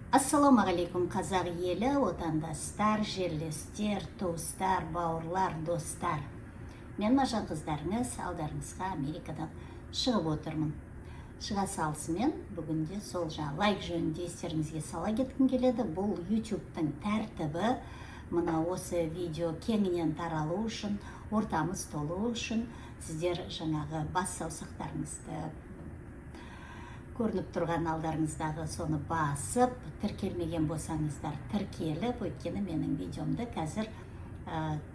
Ассалаумағалейкум қазақ елі, отандастар, жерлестер, туыстар, бауырлар, достар. Мен Мажан қыздарыңыз, алдарыңызға Америкадан шығып отырмын. Шыға салысымен бүгінде сол лайк жөнінде естеріңізге сала кеткім келеді. Бұл YouTube-тың тәртібі, мына осы видео кеңінен таралу үшін, ортамыз толу үшін сіздер жаңағы бас саусақтарыңызды көрініп тұрған алдарыңыздағы соны басып, тіркелмеген болсаңыздар тіркеліп, өйткені менің видеомды қазір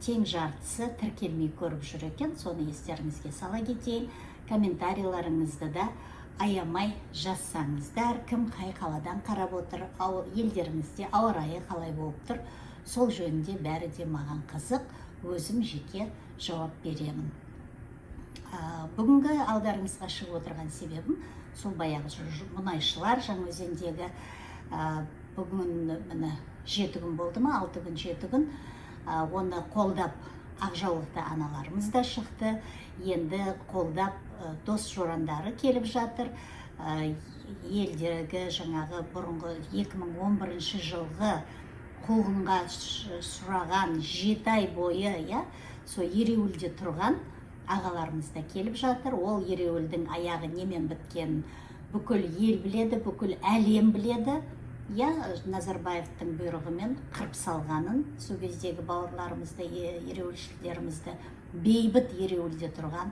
тең жартысы тіркелмей көріп жүр екен. Соны естеріңізге сала кетейін. Комментарийларыңызды да аямай жазсаңыздар, кім қай қаладан қарап отыр, елдеріңізде ауа райы қалай болып тұр, сол жөнінде бәрі де маған қызық, өзім жеке жауап беремін. Бүгінгі алдарыңызға шығып отырған себебім сол баяғы мұнайшылар Жаңаөзендегі бүгін міне 7 күн болды ма, 6 күн 7 күн оны қолдап ақжаулықты аналарымыз да шықты. Енді қолдап дос жорандары келіп жатыр. Елдегі жаңағы бұрынғы 2011 жылғы қуғынға сұраған 7 ай бойы сол ереуілде тұрған ағаларымыз да келіп жатыр. Ол ереуілдің аяғы немен біткенін бүкіл ел біледі, бүкіл әлем біледі. Назарбаевтың бұйрығымен қырып салғанын, сол кездегі бауырларымызды, ереуілшілерімізді, бейбіт ереуілде тұрған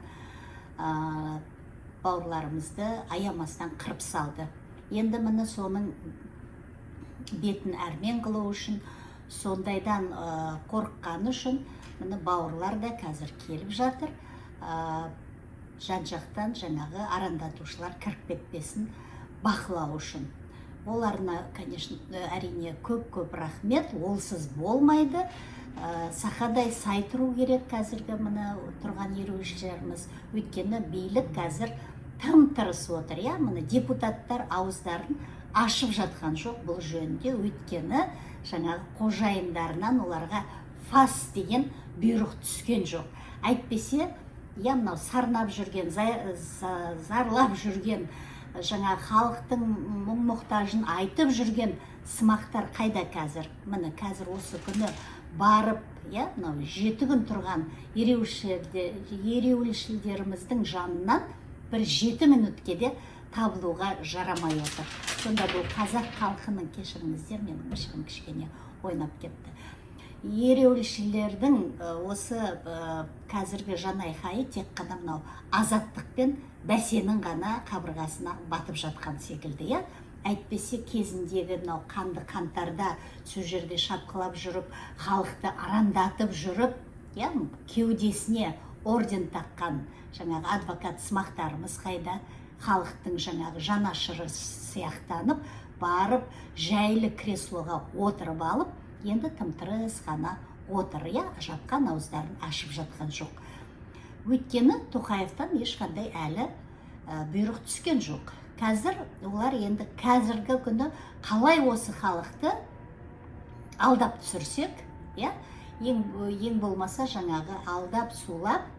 бауырларымызды аямастан қырып салды. Енді міне соның бетін әрмен қылу үшін, сондайдан қорыққаны үшін міне бауырлар да қазір келіп жатыр. Жан-жақтан жаңағы арандатушылар кіріп кетпесін бақылау үшін. Оларына, конечно, әрине көп рахмет, олсыз болмайды. Сақадай сай тұру керек қазіргі мына тұрған ереуілшілеріміз. Өйткені билік қазір тым-тырыс отыр. Мына депутаттар ауыздарын ашып жатқан жоқ бұл жөнінде. Өйткені жаңағы қожайындарынан оларға фас деген бұйрық түскен жоқ. Әйтпесе, мынау сарнап жүрген, зарлап жүрген, жаңа халықтың мұң-мұқтажын айтып жүрген сымақтар қайда қазір? Міне қазір осы күні барып, мынау 7 күн тұрған ереуілшілдеріміздің жанынан бір 7 минутке де табылуға жарамай отыр. Сонда бұл қазақ халқының, кешіріңіздер, менің ішім кішкене ойнап кетті. Ереуілшілердің осы қазіргі жанайқайы тек қана мынау азаттық пен бәсенің ғана қабырғасына батып жатқан секілді. Әйтпесе кезіндегі мынау қанды қаңтарда сол жерде шапқылап жүріп, халықты арандатып жүріп, кеудесіне орден таққан жаңағы адвокат сымақтарымыз қайда, халықтың жаңағы жанашыры сияқтанып, барып жайлы креслоға отырып алып, енді тым-тырыс ғана отыр, жапқан ауыздарын ашып жатқан жоқ. Өйткені Тоқаевтан ешқандай әлі бұйрық түскен жоқ. Қазір олар енді қазіргі күні қалай осы халықты алдап түсірсек, ең болмаса жаңағы алдап сулап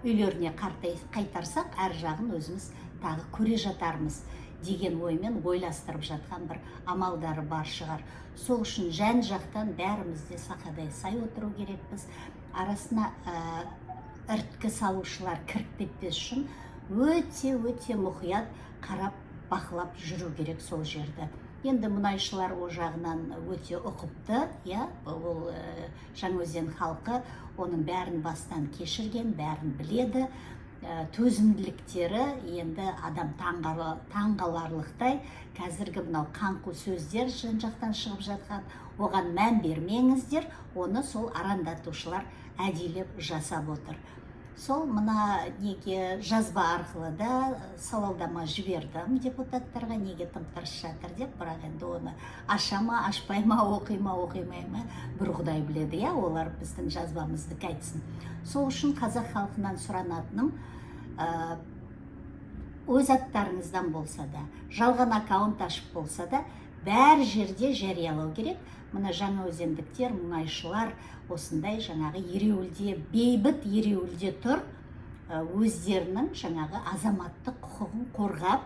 үйлеріне қайтарсақ, әр жағын өзіміз тағы көре жатармыз деген оймен ойластырып жатқан бір амалдары бар шығар. Сол үшін жан-жақтан бәрімізде сақадай сай отыру керекпіз. Арасына іріткі салушылар кіріп кетпес үшін өте мұқият қарап бақылап жүру керек сол жерді. Енді мұнайшылар о жағынан өте ұқыпты, ол Жаңаөзен халқы оның бәрін бастан кешірген, бәрін біледі. Төзімділіктері енді адам таңғаларлықтай. Қазіргі мынау қаңқу сөздер жан-жақтан шығып жатқан, оған мән бермеңіздер, оны сол арандатушылар әдейілеп жасап отыр. Сол мына неге жазба арқылы да сауалдама жібердім депутаттарға, неге тым-тырыс жатыр деп, бірақ енді оны аша ма, ашпай ма, оқи ма, оқимай ма, бір Құдай біледі, олар біздің жазбамызды қайтсын. Сол үшін қазақ халқынан сұранатыным, өз аттарыңыздан болса да, жалған аккаунт ашып болса да, бәр жерде жариялау керек. Мына жаңаөзендіктер, мұнайшылар осындай жаңағы ереуілде, бейбіт ереуілде тұр, өздерінің жаңағы азаматтық құқығын қорғап,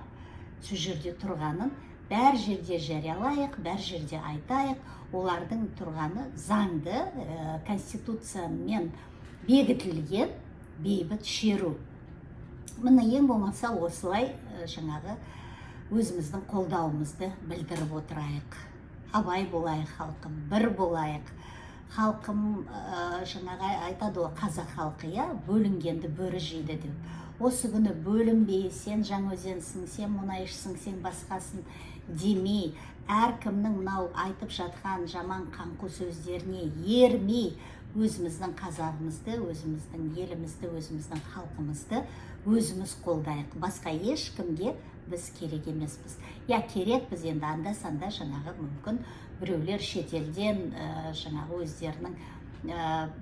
сол жерде тұрғанын бәр жерде жариялайық, бәр жерде айтайық. Олардың тұрғаны заңды, конституциямен бекітілген бейбіт шеру. Міне ең болмаса осылай жаңағы өзіміздің қолдауымызды білдіріп отырайық. Абай болайық халқым, бір болайық. Халқым жаңағы айтады ғой, қазақ халқы, бөлінгенді бөрі жейді деп. Осы күні бөлінбей, сен Жаңаөзенсің, сен Мұнайшысың, сен басқасын демей, әркімнің мынау айтып жатқан жаман қаңқу сөздеріне ермей, өзіміздің қазағымызды, өзіміздің елімізді, өзіміздің халқымызды өзіміз қолдайық. Басқа ешкімге біз керек емеспіз. Керекпіз енді анда-санда жаңағы мүмкін біреулер шетелден жаңағы өздерінің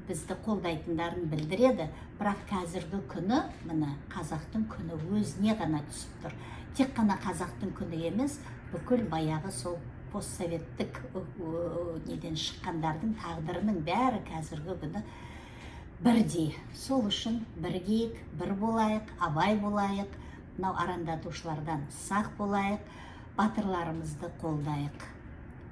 бізді қолдайтындарын білдіреді. Бірақ қазіргі күні, міне қазақтың күні өзіне ғана түсіп тұр. Тек қана қазақтың күні емес, бүкіл баяғы сол постсоветтік неден шыққандардың тағдырының бәрі қазіргі күні бірдей. Сол үшін біргейік, бір болайық, абай болайық, мынау арандатушылардан сақ болайық, батырларымызды қолдайық.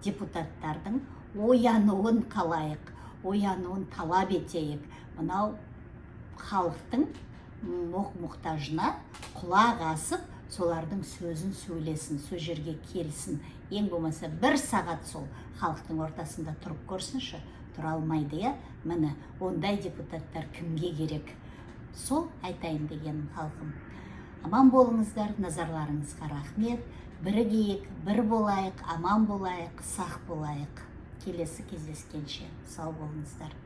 Депутаттардың оянуын қалайық, оянуын талап етейік. Мынау халықтың мұқтажына құлақ асып, солардың сөзін сөйлесін, сөз жерге келсін. Ең болмаса бір сағат сол халықтың ортасында тұрып көрсінші, тұра алмайды. Міне ондай депутаттар кімге керек? Сол айтайын деген халқым. Аман болыңыздар, назарларыңызға рахмет. Бірігейік, бір болайық, аман болайық, сақ болайық. Келесі кездескенше сау болыңыздар.